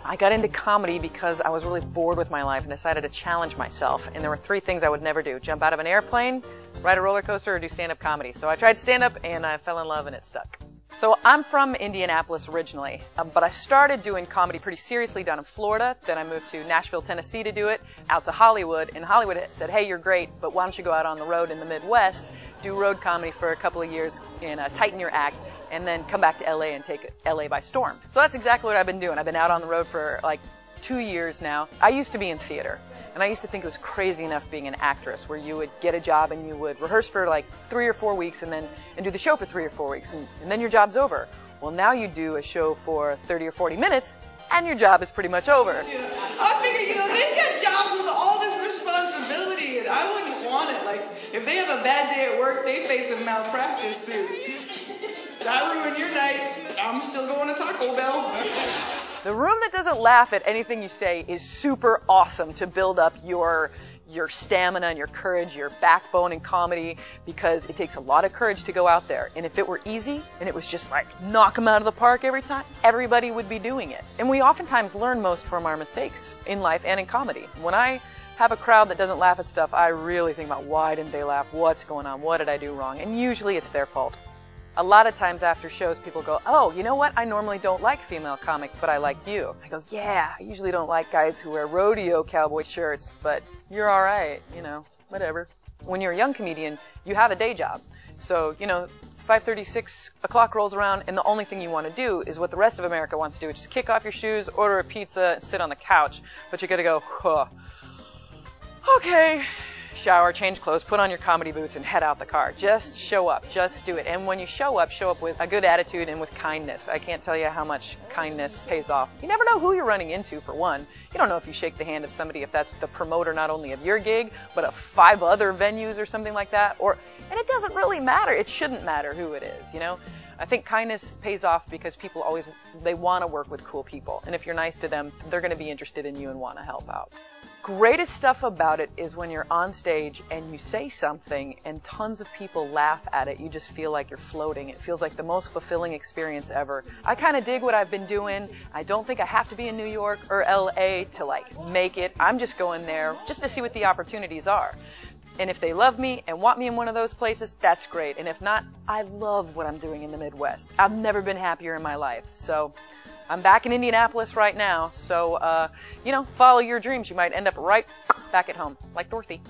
I got into comedy because I was really bored with my life and decided to challenge myself. And there were 3 things I would never do: jump out of an airplane, ride a roller coaster, or do stand-up comedy. So I tried stand-up and I fell in love and it stuck. So I'm from Indianapolis originally, but I started doing comedy pretty seriously down in Florida. Then I moved to Nashville, Tennessee to do it, out to Hollywood. And Hollywood said, hey, you're great, but why don't you go out on the road in the Midwest, do road comedy for a couple of years and tighten your act, and then come back to LA and take LA by storm. So that's exactly what I've been doing. I've been out on the road for like 2 years now. I used to be in theater, and I used to think it was crazy enough being an actress where you would get a job and you would rehearse for like 3 or 4 weeks and do the show for 3 or 4 weeks, and then your job's over. Well, now you do a show for 30 or 40 minutes and your job is pretty much over. Yeah. I figure, they get jobs with all this responsibility and I wouldn't want it. Like, if they have a bad day at work, they face a malpractice suit. I ruined your night. I'm still going to Taco Bell. The room that doesn't laugh at anything you say is super awesome to build up your stamina and your courage, your backbone in comedy, because it takes a lot of courage to go out there. And if it were easy and it was just like knock them out of the park every time, everybody would be doing it. And we oftentimes learn most from our mistakes in life and in comedy. When I have a crowd that doesn't laugh at stuff, I really think about why didn't they laugh, what's going on, what did I do wrong, and usually it's their fault. A lot of times after shows, people go, oh, you know what? I normally don't like female comics, but I like you. I go, yeah, I usually don't like guys who wear rodeo cowboy shirts, but you're all right, whatever. When you're a young comedian, you have a day job. So, 5:30, 6 o'clock rolls around, and the only thing you want to do is what the rest of America wants to do, which is kick off your shoes, order a pizza, and sit on the couch. But you got to go, okay. Shower, change clothes, put on your comedy boots, and head out the car. Just show up. Just do it. And when you show up with a good attitude and with kindness. I can't tell you how much kindness pays off. You never know who you're running into, for one. You don't know if you shake the hand of somebody, if that's the promoter not only of your gig, but of 5 other venues or something like that. And it doesn't really matter. It shouldn't matter who it is, I think kindness pays off because people they want to work with cool people. And if you're nice to them, they're going to be interested in you and want to help out. Greatest stuff about it is when you're on stage and you say something and tons of people laugh at it. You just feel like you're floating. It feels like the most fulfilling experience ever. I kind of dig what I've been doing. I don't think I have to be in New York or LA to make it. I'm just going there just to see what the opportunities are. And if they love me and want me in one of those places, that's great. And if not, I love what I'm doing in the Midwest. I've never been happier in my life. So I'm back in Indianapolis right now. So, follow your dreams. You might end up right back at home, like Dorothy.